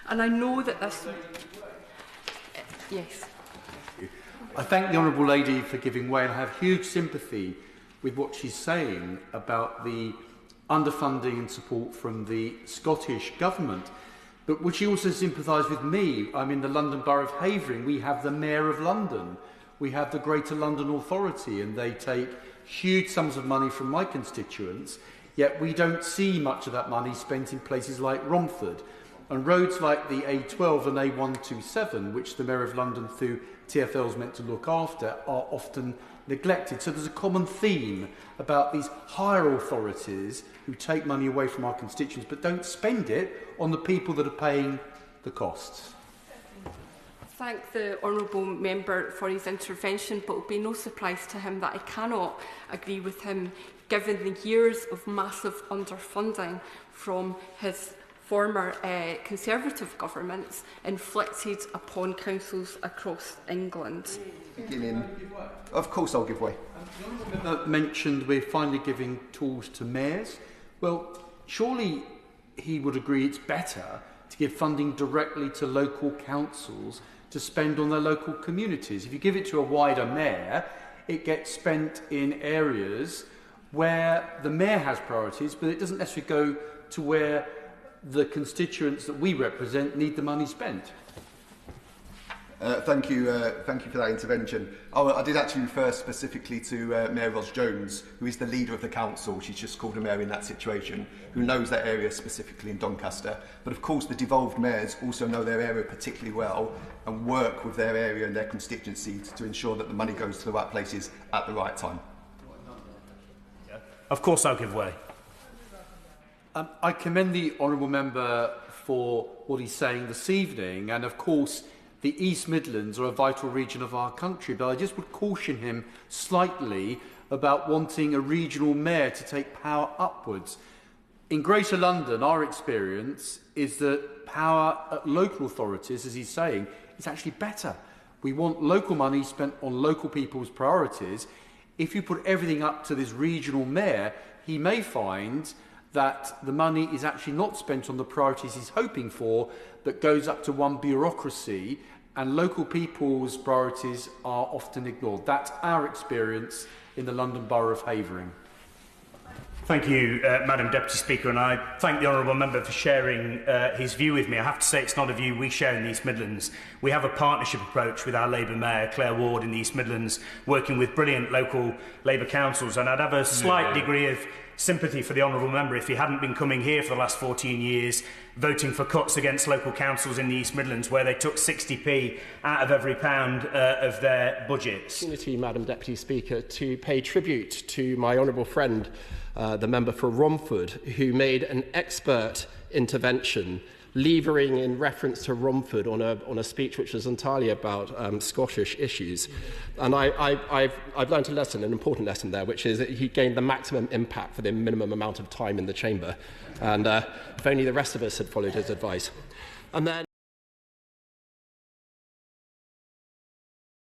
And I know that this... Yes. I thank the Honourable Lady for giving way, and I have huge sympathy with what she's saying about the underfunding and support from the Scottish Government. But would she also sympathise with me? I'm in the London Borough of Havering. We have the Mayor of London. We have the Greater London Authority, and they take huge sums of money from my constituents, yet we don't see much of that money spent in places like Romford. And roads like the A12 and A127, which the Mayor of London through TfL is meant to look after, are often neglected. So there's a common theme about these higher authorities who take money away from our constituents but don't spend it on the people that are paying the costs. Thank the Honourable Member for his intervention, but it will be no surprise to him that I cannot agree with him given the years of massive underfunding from his former Conservative governments inflicted upon councils across England. Of course I'll give way. The Honourable Member mentioned we're finally giving tools to mayors. Well, surely he would agree it's better to give funding directly to local councils to spend on their local communities. If you give it to a wider mayor, it gets spent in areas where the mayor has priorities, but it doesn't necessarily go to where the constituents that we represent need the money spent. Thank you for that intervention. I did actually refer specifically to Mayor Ros Jones, who is the leader of the council. She's just called a mayor in that situation, who knows that area specifically in Doncaster. But of course, the devolved mayors also know their area particularly well and work with their area and their constituency to ensure that the money goes to the right places at the right time. Of course, I'll give way. I commend the Honourable Member for what he's saying this evening, and of course the East Midlands are a vital region of our country, but I just would caution him slightly about wanting a regional mayor to take power upwards. In Greater London, our experience is that power at local authorities, as he's saying, is actually better. We want local money spent on local people's priorities. If you put everything up to this regional mayor, he may find that the money is actually not spent on the priorities he's hoping for, but goes up to one bureaucracy, and local people's priorities are often ignored. That's our experience in the London Borough of Havering. Thank you, Madam Deputy Speaker, and I thank the Honourable Member for sharing his view with me. I have to say it's not a view we share in the East Midlands. We have a partnership approach with our Labour Mayor, Claire Ward, in the East Midlands, working with brilliant local Labour councils, and I'd have a slight degree of sympathy for the Honourable Member if he hadn't been coming here for the last 14 years voting for cuts against local councils in the East Midlands where they took 60p out of every pound of their budgets. Opportunity, Madam Deputy Speaker, to pay tribute to my honourable friend, the member for Romford, who made an expert intervention levering in reference to Romford on a speech which was entirely about Scottish issues. And I've learned a lesson, an important lesson there, which is that he gained the maximum impact for the minimum amount of time in the chamber. And if only the rest of us had followed his advice. And then